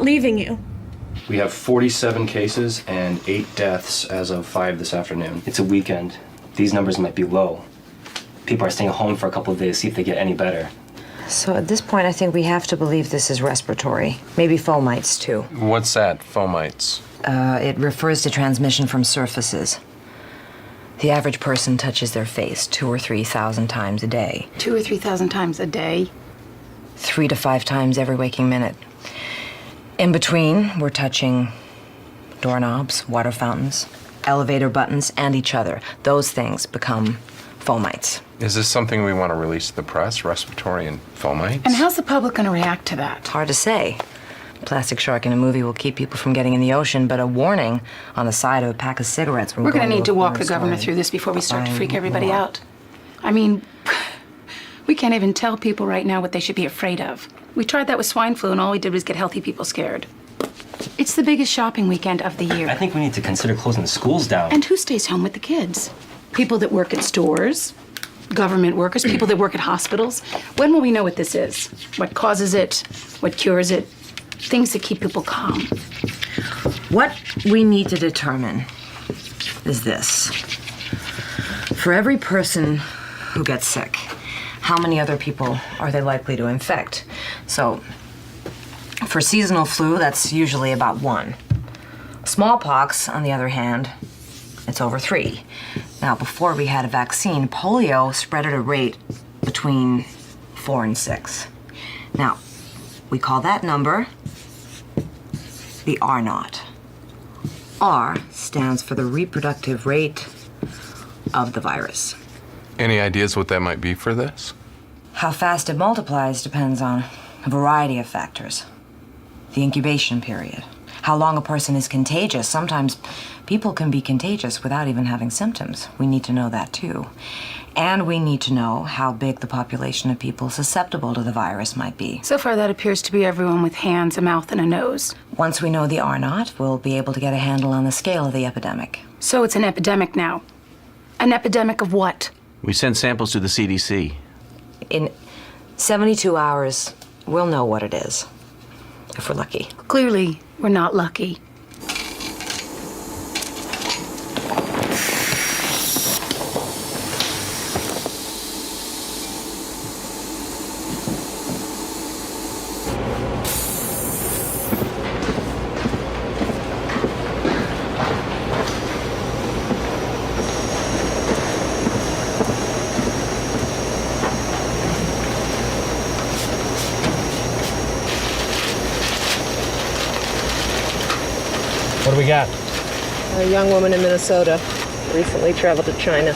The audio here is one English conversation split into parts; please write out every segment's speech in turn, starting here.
leaving you. We have 47 cases and 8 deaths as of 5 this afternoon. It's a weekend. These numbers might be low. People are staying home for a couple of days, see if they get any better. So at this point, I think we have to believe this is respiratory. Maybe fomites, too. What's that, fomites? It refers to transmission from surfaces. The average person touches their face 2,000 or 3,000 times a day. 2,000 or 3,000 times a day? 3 to 5 times every waking minute. In between, we're touching doorknobs, water fountains, elevator buttons, and each other. Those things become fomites. Is this something we want to release to the press, respiratory and fomites? And how's the public going to react to that? It's hard to say. Plastic shark in a movie will keep people from getting in the ocean, but a warning on the side of a pack of cigarettes... We're going to need to walk the governor through this before we start to freak everybody out. I mean, we can't even tell people right now what they should be afraid of. We tried that with swine flu, and all we did was get healthy people scared. It's the biggest shopping weekend of the year. I think we need to consider closing the schools down. And who stays home with the kids? People that work at stores, government workers, people that work at hospitals. When will we know what this is? What causes it? What cures it? Things that keep people calm. What we need to determine is this. For every person who gets sick, how many other people are they likely to infect? So, for seasonal flu, that's usually about 1. Smallpox, on the other hand, it's over 3. Now, before we had a vaccine, polio spread at a rate between 4 and 6. Now, we call that number the R0. R stands for the reproductive rate of the virus. Any ideas what that might be for this? How fast it multiplies depends on a variety of factors. The incubation period, how long a person is contagious. Sometimes people can be contagious without even having symptoms. We need to know that too. And we need to know how big the population of people susceptible to the virus might be. So far, that appears to be everyone with hands, a mouth, and a nose. Once we know the R0, we'll be able to get a handle on the scale of the epidemic. So it's an epidemic now. An epidemic of what? We sent samples to the CDC. In 72 hours, we'll know what it is, if we're lucky. Clearly, we're not lucky. What do we got? A young woman in Minnesota recently traveled to China.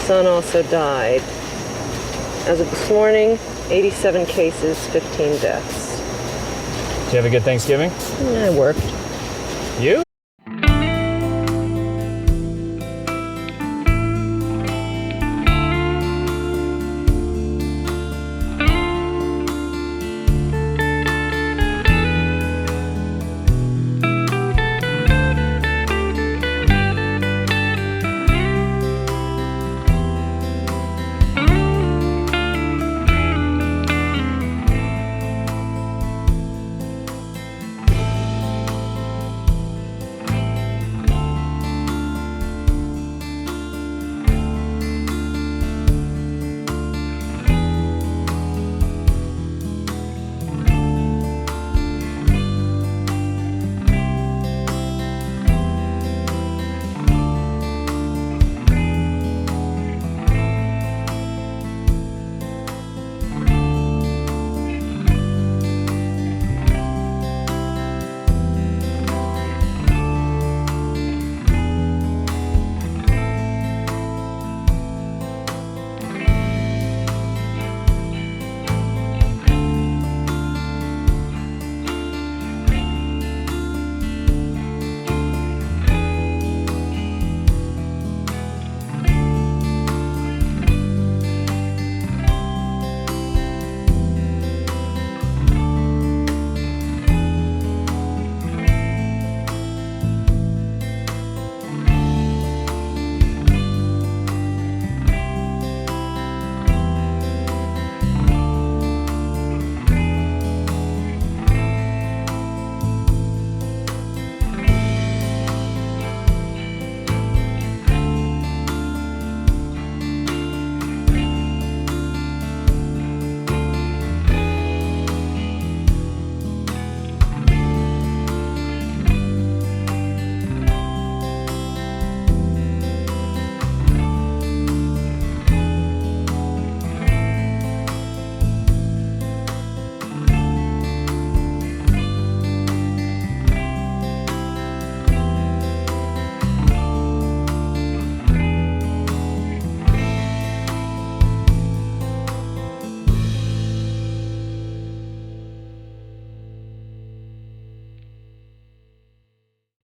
Son also died. As of this morning, 87 cases, 15 deaths. Did you have a good Thanksgiving? I worked. You?